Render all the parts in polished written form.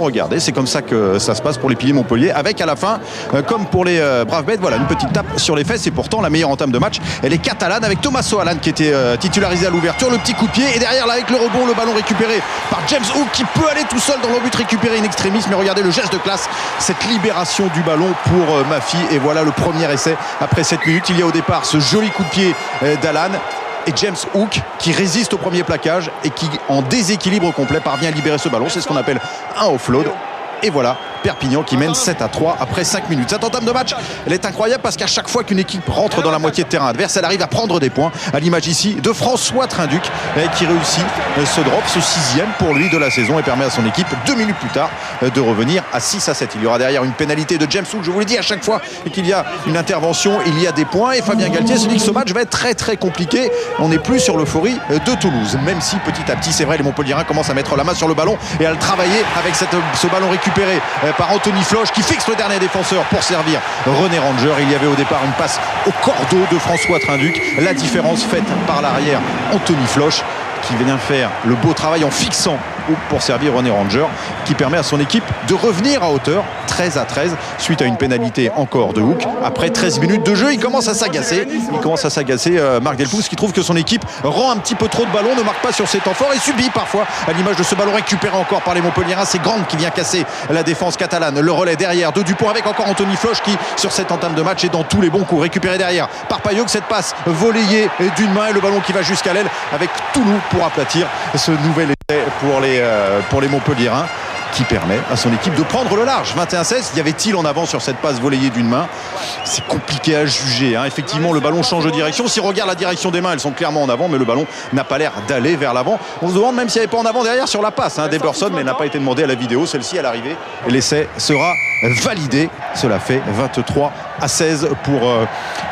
Regardez, c'est comme ça que ça se passe pour les piliers Montpellier, avec à la fin, comme pour les Braves Bêtes, voilà, une petite tape sur les fesses. Et pourtant la meilleure entame de match, elle est catalane, avec Tommaso Alan qui était titularisé à l'ouverture, le petit coup de pied, et derrière là avec le rebond, le ballon récupéré par James Hook, qui peut aller tout seul dans le but récupéré in extremis. Mais regardez le geste de classe, cette libération du ballon pour Mafi, et voilà le premier essai après 7 minutes. Il y a au départ ce joli coup de pied d'Alan, et James Hook qui résiste au premier plaquage et qui, en déséquilibre complet, parvient à libérer ce ballon. C'est ce qu'on appelle un offload. Et voilà Perpignan qui mène 7-3 après 5 minutes. Cette entame de match, elle est incroyable parce qu'à chaque fois qu'une équipe rentre dans la moitié de terrain adverse, elle arrive à prendre des points. À l'image ici de François Trinduc qui réussit ce drop, ce 6e pour lui de la saison, et permet à son équipe 2 minutes plus tard de revenir à 6-7. Il y aura derrière une pénalité de James Hook, je vous l'ai dit, à chaque fois qu'il y a une intervention, il y a des points. Et Fabien Galtier se dit que ce match va être très très compliqué. On n'est plus sur l'euphorie de Toulouse, même si petit à petit, c'est vrai, les Montpelliérains commencent à mettre la main sur le ballon et à le travailler avec ce ballon récupéré par Anthony Floch qui fixe le dernier défenseur pour servir René Ranger. Il y avait au départ une passe au cordeau de François Trinduc. La différence faite par l'arrière Anthony Floch, qui vient faire le beau travail en fixant pour servir René Ranger, qui permet à son équipe de revenir à hauteur 13-13 suite à une pénalité encore de Hook. Après 13 minutes de jeu, il commence à s'agacer. Marc Delpousse, qui trouve que son équipe rend un petit peu trop de ballons, ne marque pas sur ses temps forts et subit parfois, à l'image de ce ballon récupéré encore par les Montpelliérains. C'est Grande qui vient casser la défense catalane. Le relais derrière de Dupont avec encore Anthony Floch qui, sur cette entame de match, est dans tous les bons coups. Récupéré derrière par Payog, cette passe volleyée d'une main et le ballon qui va jusqu'à l'aile avec Toulouse pour aplatir ce nouvel essai pour les Montpelliérains, qui permet à son équipe de prendre le large. 21-16, y avait-il en avant sur cette passe volleyée d'une main? C'est compliqué à juger, hein. Effectivement, le ballon change de direction. Si on regarde la direction des mains, elles sont clairement en avant, mais le ballon n'a pas l'air d'aller vers l'avant. On se demande même s'il n'y avait pas en avant derrière sur la passe, hein, d'Eberson, mais n'a pas été demandé à la vidéo. Celle-ci à l'arrivée, et l'essai sera validé. Cela fait 23-16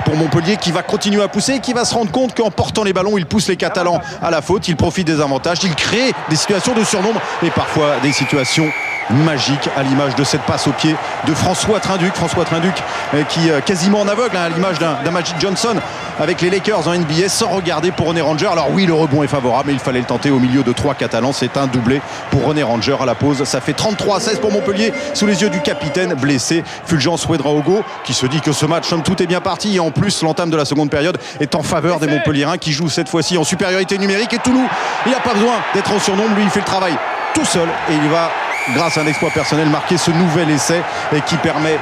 pour Montpellier, qui va continuer à pousser et qui va se rendre compte qu'en portant les ballons, il pousse les Catalans à la faute. Il profite des avantages, il crée des situations de surnombre et parfois des situations magique, à l'image de cette passe au pied de François Trinduc qui quasiment en aveugle, hein, à l'image d'un Magic Johnson avec les Lakers en NBA, sans regarder pour René Ranger. Alors oui, le rebond est favorable, mais il fallait le tenter au milieu de 3 Catalans. C'est un doublé pour René Ranger à la pause. Ça fait 33-16 pour Montpellier, sous les yeux du capitaine blessé Fulgence Ouedraogo, qui se dit que ce match, somme toute, est bien parti. Et en plus, l'entame de la seconde période est en faveur des Montpelliérains, qui jouent cette fois-ci en supériorité numérique. Et Toulouse, il n'a pas besoin d'être en surnombre, lui il fait le travail tout seul, et il va, grâce à un exploit personnel, marquer ce nouvel essai et qui permet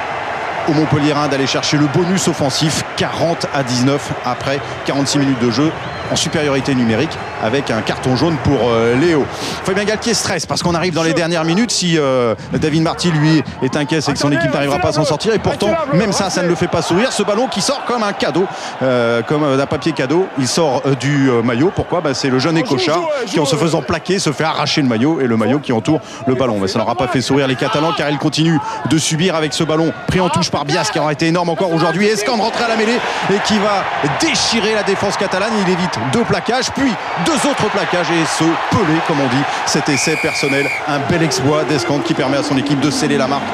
aux Montpelliérains d'aller chercher le bonus offensif. 40-19 après 46 minutes de jeu, en supériorité numérique, avec un carton jaune pour Léo. Fabien Galtier stresse parce qu'on arrive dans les dernières minutes. Si David Marty, lui, est inquiet, c'est que son équipe n'arrivera pas à s'en sortir, et pourtant même ça ne le fait pas sourire. Ce ballon qui sort comme un cadeau, comme d'un papier cadeau, il sort du maillot. Pourquoi? C'est le jeune Écochard qui, en se faisant plaquer, se fait arracher le maillot, et le maillot qui entoure le ballon. Mais ça n'aura pas fait sourire les Catalans, car ils continuent de subir avec ce ballon pris en touche par Bias, qui aura été énorme encore aujourd'hui. Escande rentré à la mêlée et qui va déchirer la défense catalane. Il évite 2 plaquages, puis 2 autres plaquages, et se peler, comme on dit, cet essai personnel. Un bel exploit d'Escande qui permet à son équipe de sceller la marque.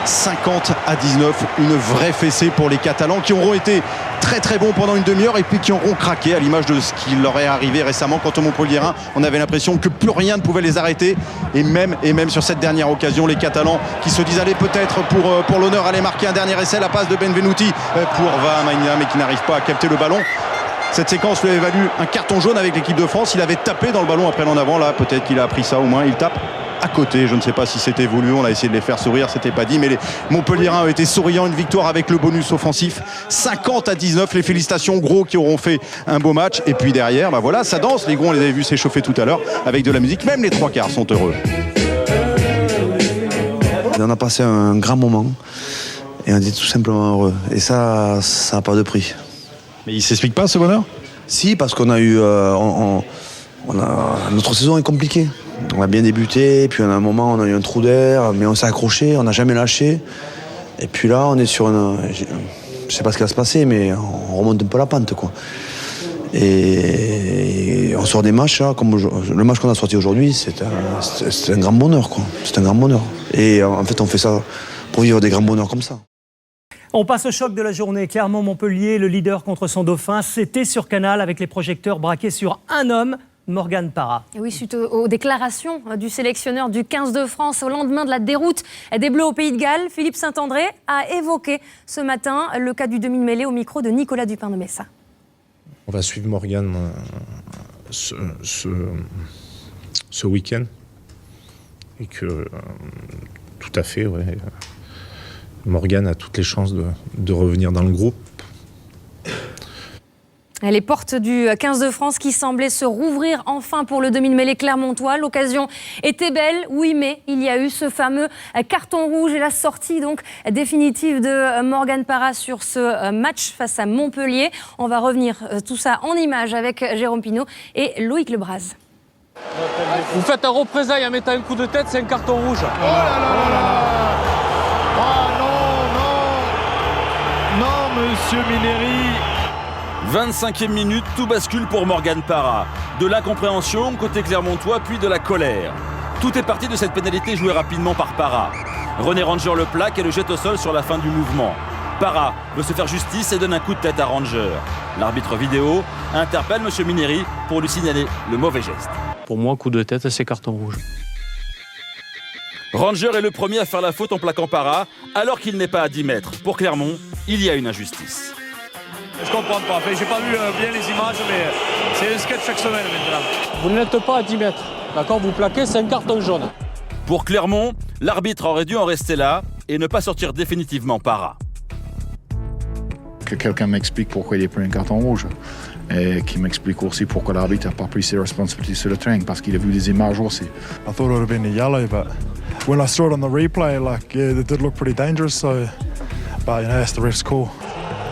50-19, une vraie fessée pour les Catalans, qui auront été très très bons pendant une demi-heure et puis qui auront craqué, à l'image de ce qui leur est arrivé récemment. Quant aux Montpelliérains, on avait l'impression que plus rien ne pouvait les arrêter, et même sur cette dernière occasion, les Catalans qui se disent aller peut-être pour l'honneur aller marquer un dernier essai. La passe de Benvenuti pour Vahamaina, mais qui n'arrive pas à capter le ballon. Cette séquence lui avait valu un carton jaune avec l'équipe de France. Il avait tapé dans le ballon après l'en avant. Là, peut-être qu'il a appris ça, au moins il tape à côté. Je ne sais pas si c'était voulu, on a essayé de les faire sourire, c'était pas dit, mais les Montpelliérains ont été souriants. Une victoire avec le bonus offensif, 50-19. Les félicitations aux Gros, qui auront fait un beau match. Et puis derrière, voilà, ça danse. Les Gros, on les avait vus s'échauffer tout à l'heure avec de la musique. Même les 3 quarts sont heureux. On a passé un grand moment et on était tout simplement heureux. Et ça n'a pas de prix. Mais il s'explique pas, ce bonheur? Si, parce qu'on a eu... notre saison est compliquée. On a bien débuté, puis à un moment on a eu un trou d'air, mais on s'est accroché, on n'a jamais lâché. Et puis là, on est sur une... Je sais pas ce qui va se passer, mais on remonte un peu la pente, quoi. Et on sort des matchs, là, comme le match qu'on a sorti aujourd'hui, c'est un grand bonheur, quoi. C'est un grand bonheur. Et en fait, on fait ça pour vivre des grands bonheurs comme ça. On passe au choc de la journée. Clermont-Montpellier, le leader contre son dauphin. C'était sur Canal, avec les projecteurs braqués sur un homme, Morgane Parra. Et oui, suite aux déclarations du sélectionneur du 15 de France au lendemain de la déroute des Bleus au Pays de Galles, Philippe Saint-André a évoqué ce matin le cas du demi-mêlée au micro de Nicolas Dupin de Messa. On va suivre Morgane ce week-end et que tout à fait, ouais, Morgane a toutes les chances de revenir dans le groupe. Les portes du 15 de France qui semblaient se rouvrir enfin pour le demi-mêlée clermontois. L'occasion était belle, oui, mais il y a eu ce fameux carton rouge et la sortie donc définitive de Morgane Parra sur ce match face à Montpellier. On va revenir tout ça en images avec Jérôme Pinault et Loïc Lebras. Vous faites un représailles en mettant un coup de tête, c'est un carton rouge. Oh là là là là. Oh non, non, non, monsieur Mineri. 25e minute, tout bascule pour Morgane Parra. De l'incompréhension côté clermontois, puis de la colère. Tout est parti de cette pénalité jouée rapidement par Parra. René Ranger le plaque et le jette au sol sur la fin du mouvement. Parra veut se faire justice et donne un coup de tête à Ranger. L'arbitre vidéo interpelle M. Mineri pour lui signaler le mauvais geste. Pour moi, coup de tête, c'est carton rouge. Ranger est le premier à faire la faute en plaquant Parra, alors qu'il n'est pas à 10 mètres. Pour Clermont, il y a une injustice. Je comprends pas. Enfin, j'ai pas vu bien les images, mais c'est un sketch chaque semaine maintenant. Vous n'êtes pas à 10 mètres. D'accord, vous plaquez, c'est un carton jaune. Pour Clermont, l'arbitre aurait dû en rester là et ne pas sortir définitivement Parra. Que quelqu'un m'explique pourquoi il a pris un carton rouge. Et qui m'explique aussi pourquoi l'arbitre n'a pas pris ses responsabilités sur le terrain, parce qu'il a vu des images aussi. I thought it would have been a yellow, but when I saw it on the replay, they did look pretty dangerous, so, but that's the ref's call.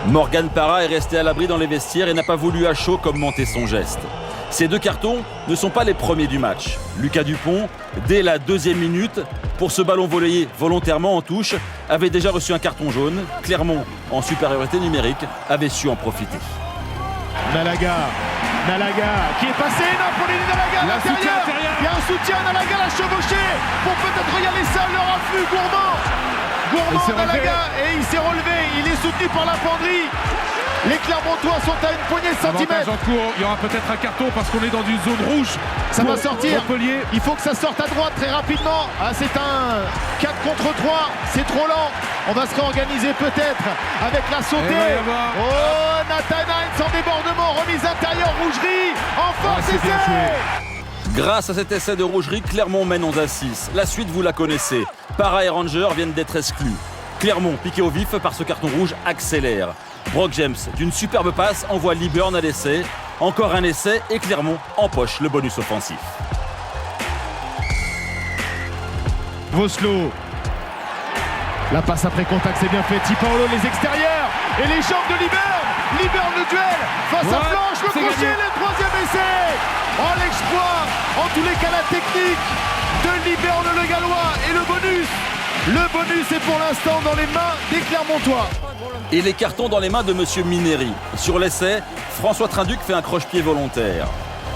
Morgane Parra est resté à l'abri dans les vestiaires et n'a pas voulu à chaud commenter son geste. Ces deux cartons ne sont pas les premiers du match. Lucas Dupont, dès la 2e minute, pour ce ballon volleyé volontairement en touche, avait déjà reçu un carton jaune. Clermont, en supériorité numérique, avait su en profiter. Nalaga qui est passé, Napoli Nalaga à l'intérieur. Il y a un soutien, Nalaga l'a chevauché pour peut-être y aller seul, le raffut Gourmand Nalaga, et il s'est relevé, il est soutenu par la penderie. Les Clermontois sont à une poignée de centimètres. Il y aura peut-être un carton parce qu'on est dans une zone rouge. Ça va sortir. Montpellier. Il faut que ça sorte à droite très rapidement. Ah, c'est un 4 contre 3. C'est trop lent. On va se réorganiser peut-être avec la sautée. Oh, Nathan Heinz en débordement. Remise intérieure, Rougerie. Enfin, c'est fait. Grâce à cet essai de Rougerie, Clermont mène 11-6. La suite, vous la connaissez. Parra et Ranger viennent d'être exclus. Clermont, piqué au vif par ce carton rouge, accélère. Brock James, d'une superbe passe, envoie Liburn à l'essai. Encore un essai et Clermont empoche le bonus offensif. Voslo. La passe après contact, c'est bien fait. Tipaolo, les extérieurs. Et les jambes de Liburn. Liburn, le duel. Face à Flanche, le crochet, le 3e essai. Oh, l'exploit. En tous les cas, la technique de Liburn, le Gallois. Et le bonus. Le bonus est pour l'instant dans les mains des Clermontois. Et les cartons dans les mains de M. Mineri. Sur l'essai, François Trinduc fait un croche-pied volontaire.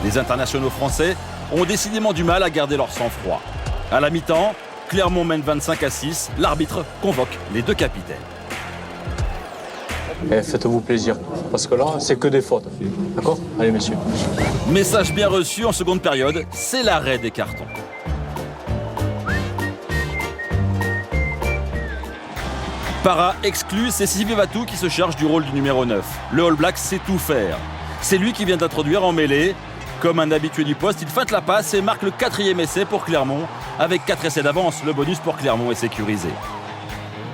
Les internationaux français ont décidément du mal à garder leur sang-froid. À la mi-temps, Clermont mène 25-6. L'arbitre convoque les deux capitaines. Faites-vous plaisir, parce que là, c'est que des fautes. D'accord ? Allez, messieurs. Message bien reçu en seconde période, c'est l'arrêt des cartons. Parra exclut, c'est Sylvie Vatou qui se charge du rôle du numéro 9. Le All Black sait tout faire. C'est lui qui vient d'introduire en mêlée. Comme un habitué du poste, il feinte la passe et marque le 4e essai pour Clermont. Avec 4 essais d'avance, le bonus pour Clermont est sécurisé.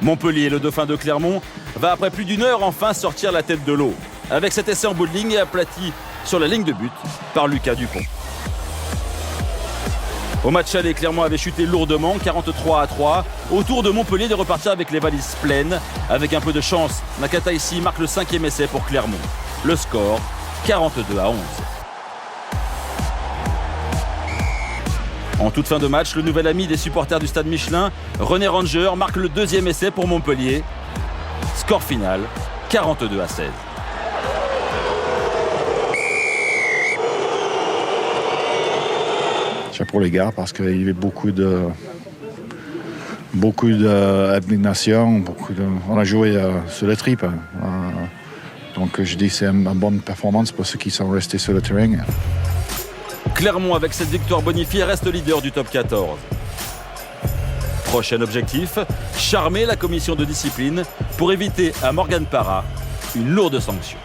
Montpellier, le dauphin de Clermont, va après plus d'1 heure enfin sortir la tête de l'eau. Avec cet essai en bout de ligne et aplati sur la ligne de but par Lucas Dupont. Au match aller, Clermont avait chuté lourdement, 43-3. Au tour de Montpellier de repartir avec les valises pleines. Avec un peu de chance, Nakata ici marque le 5e essai pour Clermont. Le score, 42-11. En toute fin de match, le nouvel ami des supporters du stade Michelin, René Ranger, marque le 2e essai pour Montpellier. Score final, 42-16. Chapeau les gars, parce qu'il y avait beaucoup d'abnégation, on a joué sur le trip. Donc je dis que c'est une bonne performance pour ceux qui sont restés sur le terrain. Clermont, avec cette victoire bonifiée, reste leader du top 14. Prochain objectif, charmer la commission de discipline pour éviter à Morgan Parra une lourde sanction.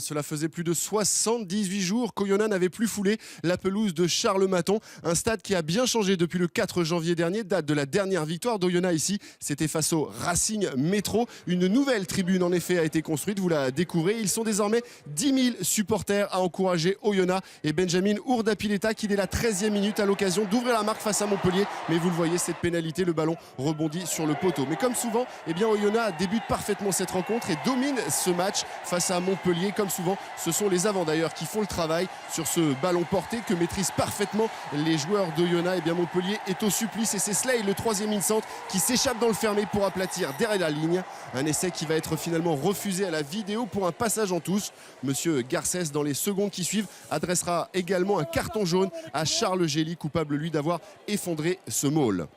Cela faisait plus de 78 jours qu'Oyonnax n'avait plus foulé la pelouse de Charles-Maton. Un stade qui a bien changé depuis le 4 janvier dernier, date de la dernière victoire d'Oyonnax ici. C'était face au Racing Métro. Une nouvelle tribune en effet a été construite, vous la découvrez. Ils sont désormais 10 000 supporters à encourager Oyonnax et Benjamin Urdapilleta qui dès la 13e minute a l'occasion d'ouvrir la marque face à Montpellier. Mais vous le voyez, cette pénalité, le ballon rebondit sur le poteau. Mais comme souvent, Oyonnax débute parfaitement cette rencontre et domine ce match face à Montpellier. Comme souvent, ce sont les avants d'ailleurs qui font le travail sur ce ballon porté que maîtrisent parfaitement les joueurs d'Oyonnax. Montpellier est au supplice et c'est Slay, le 3e in-centre, qui s'échappe dans le fermé pour aplatir derrière la ligne. Un essai qui va être finalement refusé à la vidéo pour un passage en touche. Monsieur Garcès, dans les secondes qui suivent, adressera également un carton jaune à Charles Gély, coupable lui d'avoir effondré ce maul.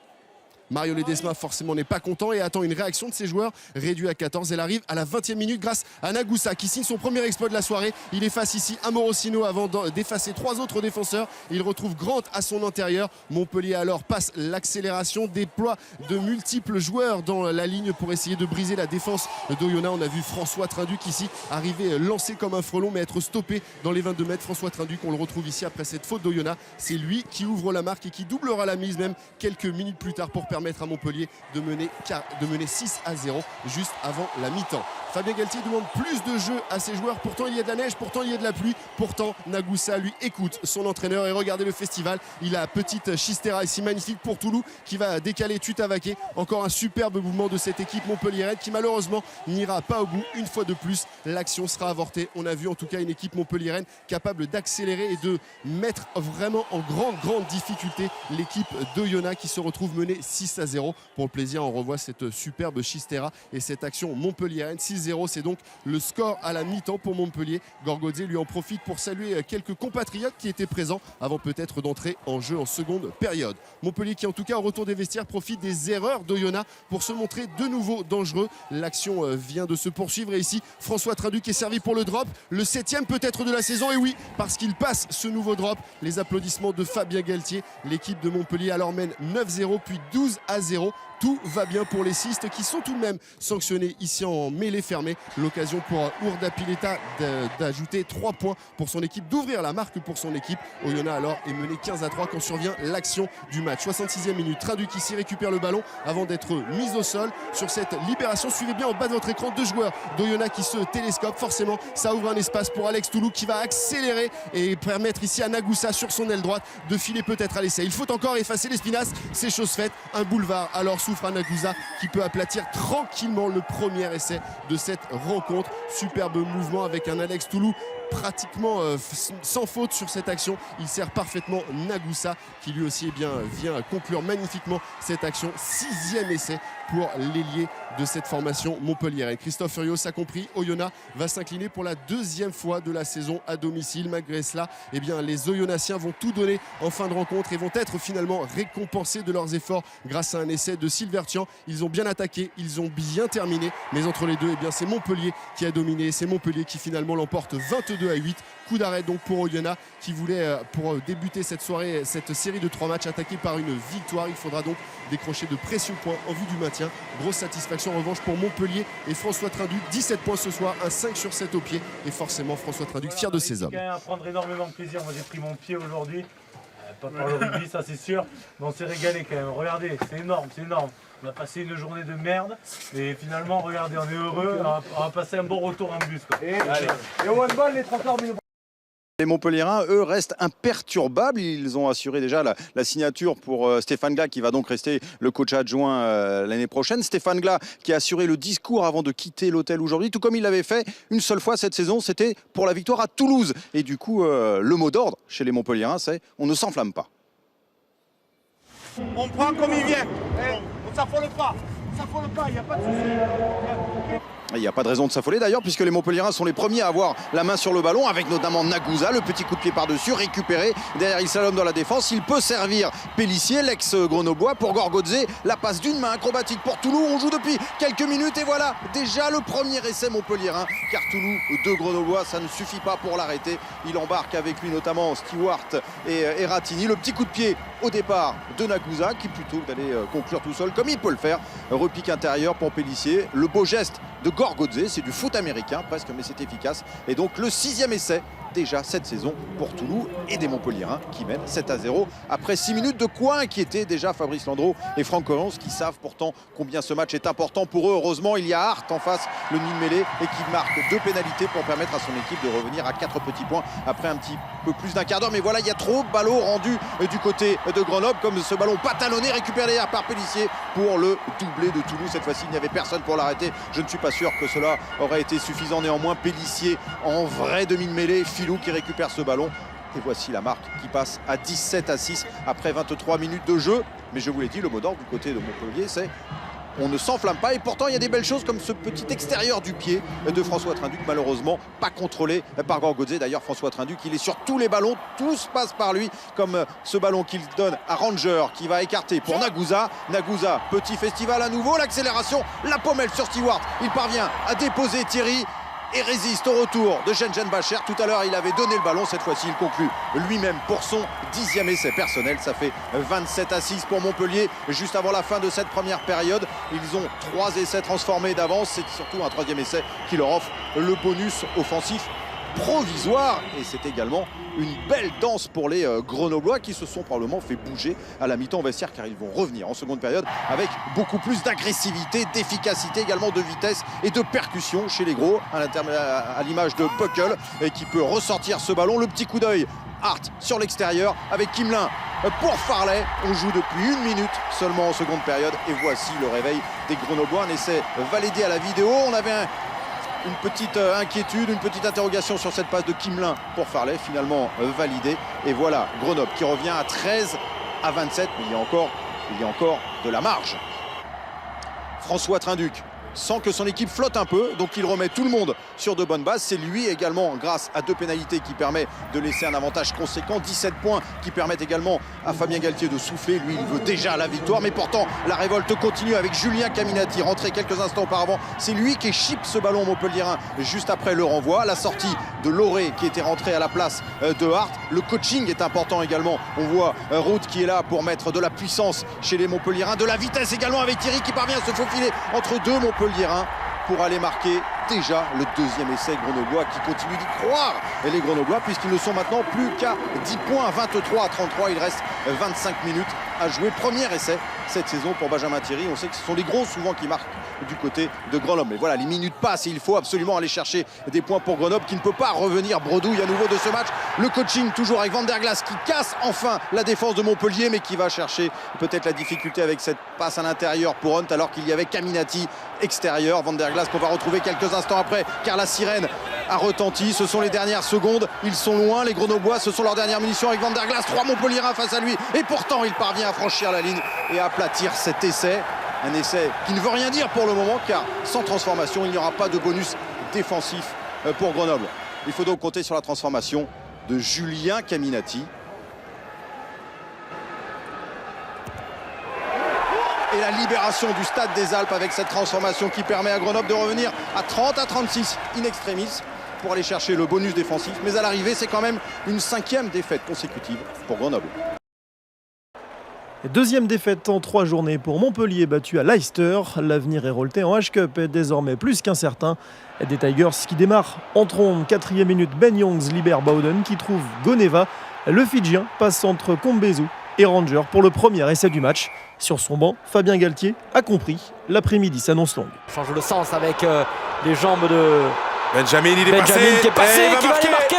Mario Ledesma forcément n'est pas content et attend une réaction de ses joueurs. Réduit à 14, elle arrive à la 20e minute grâce à Nagusa qui signe son premier exploit de la soirée. Il efface ici Amorosino avant d'effacer 3 autres défenseurs. Il retrouve Grant à son intérieur. Montpellier alors passe l'accélération, déploie de multiples joueurs dans la ligne pour essayer de briser la défense d'Oyonnax. On a vu François Trinduc ici arriver lancé comme un frelon mais être stoppé dans les 22 mètres. François Trinduc, on le retrouve ici après cette faute d'Oyonnax. C'est lui qui ouvre la marque et qui doublera la mise même quelques minutes plus tard pour permettre à Montpellier de mener 6-0 juste avant la mi-temps. Fabien Galtier demande plus de jeu à ses joueurs. Pourtant il y a de la neige, pourtant il y a de la pluie. Pourtant Nagusa lui écoute son entraîneur et regardez le festival. Il a petite Chistera ici magnifique pour Toulouse qui va décaler Tutavaqué. Encore un superbe mouvement de cette équipe montpelliéraine qui malheureusement n'ira pas au bout. Une fois de plus, l'action sera avortée. On a vu en tout cas une équipe montpelliéraine capable d'accélérer et de mettre vraiment en grande difficulté l'équipe d'Oyonnax qui se retrouve menée 6-0. Pour le plaisir, on revoit cette superbe Chistera et cette action montpelliéraine. 6-0, c'est donc le score à la mi-temps pour Montpellier. Gorgodze lui en profite pour saluer quelques compatriotes qui étaient présents avant peut-être d'entrer en jeu en seconde période. Montpellier qui en tout cas au retour des vestiaires profite des erreurs d'Oyonnax pour se montrer de nouveau dangereux. L'action vient de se poursuivre et ici François Trinduc est servi pour le drop, le 7e peut-être de la saison, et oui, parce qu'il passe ce nouveau drop. Les applaudissements de Fabien Galtier. L'équipe de Montpellier alors mène 9-0 puis 12-0. Tout va bien pour les Cistes qui sont tout de même sanctionnés ici en mêlée fermée. L'occasion pour Urdapilleta d'ajouter 3 points pour son équipe, d'ouvrir la marque pour son équipe. Oyonnax alors est mené 15-3 quand survient l'action du match. 66e minute, Trinduc ici récupère le ballon avant d'être mis au sol sur cette libération. Suivez bien en bas de votre écran 2 joueurs d'Oyonnax qui se télescopent. Forcément, ça ouvre un espace pour Alex Toulouse qui va accélérer et permettre ici à Nagusa sur son aile droite de filer peut-être à l'essai. Il faut encore effacer l'Espinasse, c'est chose faite. Un boulevard alors souffre à Nagusa qui peut aplatir tranquillement le premier essai de cette rencontre. Superbe mouvement avec un Alex Toulouse pratiquement sans faute sur cette action. Il sert parfaitement Nagusa qui lui aussi vient conclure magnifiquement cette action. 6e essai pour l'ailier de cette formation montpelliéraine. Christophe Furios a compris, Oyonnax va s'incliner pour la 2e fois de la saison à domicile. Malgré cela, les Oyonnaxiens vont tout donner en fin de rencontre et vont être finalement récompensés de leurs efforts grâce à un essai de Silvertian. Ils ont bien attaqué, ils ont bien terminé, mais entre les deux, c'est Montpellier qui a dominé. C'est Montpellier qui finalement l'emporte 22-8. Coup d'arrêt donc pour Oyonnax qui voulait pour débuter cette soirée, cette série de 3 matchs attaqués par une victoire. Il faudra donc décrocher de précieux points en vue du maintien. Grosse satisfaction en revanche pour Montpellier et François Trinduc. 17 points ce soir, un 5 sur 7 au pied et forcément François Trinduc fier de ses hommes. À prendre énormément de plaisir. Moi j'ai pris mon pied aujourd'hui. Pas par le rugby, ça c'est sûr. Mais on s'est régalé quand même. Regardez, c'est énorme, c'est énorme. On a passé une journée de merde et finalement, regardez, on est heureux. On va passer un bon retour en bus. Quoi. Et au handball, les 3 quarts minutes. Les Montpelliérains, eux, restent imperturbables. Ils ont assuré déjà la signature pour Stéphane Glas, qui va donc rester le coach adjoint l'année prochaine. Stéphane Glas qui a assuré le discours avant de quitter l'hôtel aujourd'hui, tout comme il l'avait fait une seule fois cette saison, c'était pour la victoire à Toulouse. Et du coup, le mot d'ordre chez les Montpelliérains, c'est « on ne s'enflamme pas ». On prend comme il vient. On s'affole pas. Il n'y a pas de souci. Il n'y a pas de raison de s'affoler d'ailleurs, puisque les Montpelliérains sont les premiers à avoir la main sur le ballon, avec notamment Nagusa, le petit coup de pied par-dessus, récupéré. Derrière, il slalom dans la défense. Il peut servir Pélissier, l'ex-Grenoblois, pour Gorgodze. La passe d'une main acrobatique pour Toulouse. On joue depuis quelques minutes et voilà déjà le premier essai montpelliérain, car Toulouse, 2 Grenoblois, ça ne suffit pas pour l'arrêter. Il embarque avec lui notamment Stewart et Ratini. Le petit coup de pied au départ de Nagusa, qui plutôt d'aller conclure tout seul, comme il peut le faire. Repique intérieur pour Pélissier. Le beau geste de Gorgodze, c'est du foot américain presque, mais c'est efficace. Et donc le 6e essai déjà cette saison pour Toulouse et des Montpelliérains qui mènent 7-0 après 6 minutes. De quoi inquiéter déjà Fabrice Landreau et Franck Collins, qui savent pourtant combien ce match est important pour eux. Heureusement, il y a Hart en face, le nid mêlé, et qui marque 2 pénalités pour permettre à son équipe de revenir à 4 petits points après un petit peu plus d'un quart d'heure. Mais voilà, il y a trop de ballons rendus du côté de Grenoble, comme ce ballon pas talonné récupéré derrière par Pélissier pour le doublé de Toulouse. Cette fois-ci, il n'y avait personne pour l'arrêter. Je ne suis pas sûr que cela aurait été suffisant. Néanmoins, Pélissier en vrai demi de mêlée, Filou qui récupère ce ballon. Et voici la marque qui passe à 17-6 après 23 minutes de jeu. Mais je vous l'ai dit, le mot d'ordre du côté de Montpellier, c'est on ne s'enflamme pas. Et pourtant, il y a des belles choses comme ce petit extérieur du pied de François Trinduc, malheureusement pas contrôlé par Gorgodze. D'ailleurs, François Trinduc, il est sur tous les ballons, tous passent par lui, comme ce ballon qu'il donne à Ranger, qui va écarter pour Nagusa. Nagusa, petit festival à nouveau, l'accélération, la pommelle sur Stewart. Il parvient à déposer Thierry et résiste au retour de Gengen Bacher. Tout à l'heure, il avait donné le ballon. Cette fois-ci, il conclut lui-même pour son 10e essai personnel. Ça fait 27-6 pour Montpellier juste avant la fin de cette première période. Ils ont 3 essais transformés d'avance. C'est surtout un 3e essai qui leur offre le bonus offensif provisoire. Et c'est également une belle danse pour les Grenoblois, qui se sont probablement fait bouger à la mi-temps au vestiaire, car ils vont revenir en seconde période avec beaucoup plus d'agressivité, d'efficacité, également de vitesse et de percussion chez les gros, à l'image de Buckle, et qui peut ressortir ce ballon. Le petit coup d'œil Hart sur l'extérieur avec Kimelin pour Farley. On joue depuis 1 minute seulement en seconde période, et voici le réveil des Grenoblois. Un essai validé à la vidéo. On avait une petite inquiétude, une petite interrogation sur cette passe de Kimelin pour Farley, finalement validée. Et voilà Grenoble qui revient à 13-27, mais il y a encore de la marge. François Trinduc sent que son équipe flotte un peu, donc il remet tout le monde sur de bonnes bases. C'est lui également, grâce à 2 pénalités, qui permet de laisser un avantage conséquent. 17 points qui permettent également à Fabien Galtier de souffler. Lui, il veut déjà la victoire, mais pourtant la révolte continue avec Julien Caminati, rentré quelques instants auparavant. C'est lui qui chip ce ballon montpelliérain juste après le renvoi. La sortie de Lauré qui était rentré à la place de Hart. Le coaching est important également. On voit Roth qui est là pour mettre de la puissance chez les Montpelliérains, de la vitesse également avec Thierry qui parvient à se faufiler entre 2 Montpelliérains pour aller marquer déjà le 2e essai grenoblois, qui continue d'y croire. Et les Grenoblois, puisqu'ils ne sont maintenant plus qu'à 10 points, 23-33. Il reste 25 minutes à jouer. Premier essai cette saison pour Benjamin Thierry. On sait que ce sont les gros souvent qui marquent du côté de Grenoble. Mais voilà, les minutes passent et il faut absolument aller chercher des points pour Grenoble, qui ne peut pas revenir bredouille à nouveau de ce match. Le coaching toujours avec Van der Glas, qui casse enfin la défense de Montpellier, mais qui va chercher peut-être la difficulté avec cette passe à l'intérieur pour Hunt, alors qu'il y avait Caminati extérieur. Van der Glas qu'on va retrouver quelques instants après, car la sirène a retenti. Ce sont les dernières secondes. Ils sont loin, les Grenoblois. Ce sont leurs dernières munitions avec Van der Glas. 3 Montpelliérains face à lui. Et pourtant, il parvient à franchir la ligne et à aplatir cet essai. Un essai qui ne veut rien dire pour le moment, car sans transformation, il n'y aura pas de bonus défensif pour Grenoble. Il faut donc compter sur la transformation de Julien Caminati. Et la libération du Stade des Alpes avec cette transformation qui permet à Grenoble de revenir à 30-36 in extremis pour aller chercher le bonus défensif. Mais à l'arrivée, c'est quand même une 5e défaite consécutive pour Grenoble. 2e défaite en 3 journées pour Montpellier, battu à Leicester. L'avenir hérolté en H-Cup est désormais plus qu'incertain. Des Tigers qui démarrent en trombe. 4e minute, Ben Youngs libère Bowden qui trouve Goneva. Le Fidjien passe entre Combezou et Ranger pour le premier essai du match. Sur son banc, Fabien Galtier a compris. L'après-midi s'annonce longue. Change le sens avec les jambes de Benjamin, il est Benjamin qui est passé, qui va aller marquer.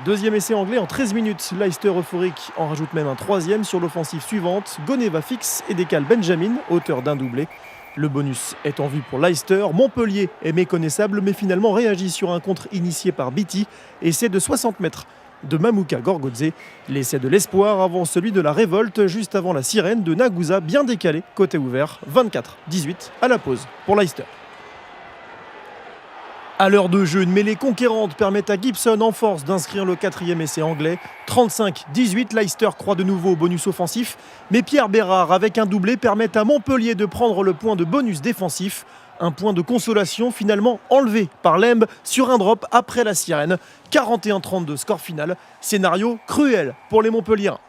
2e essai anglais en 13 minutes. Leicester euphorique en rajoute même un 3e sur l'offensive suivante. Goneva fixe et décale Benjamin, auteur d'un doublé. Le bonus est en vue pour Leicester. Montpellier est méconnaissable, mais finalement réagit sur un contre initié par Beatty. Essai de 60 mètres de Mamouka Gorgodze. L'essai de l'espoir avant celui de la révolte, juste avant la sirène de Nagusa, bien décalé, côté ouvert, 24-18 à la pause pour Leicester. À l'heure de jeu, une mêlée conquérante permet à Gibson en force d'inscrire le 4e essai anglais. 35-18, Leicester croit de nouveau au bonus offensif. Mais Pierre Bérard, avec un doublé, permet à Montpellier de prendre le point de bonus défensif. Un point de consolation finalement enlevé par Lembe sur un drop après la sirène. 41-32 score final. Scénario cruel pour les Montpelliérains.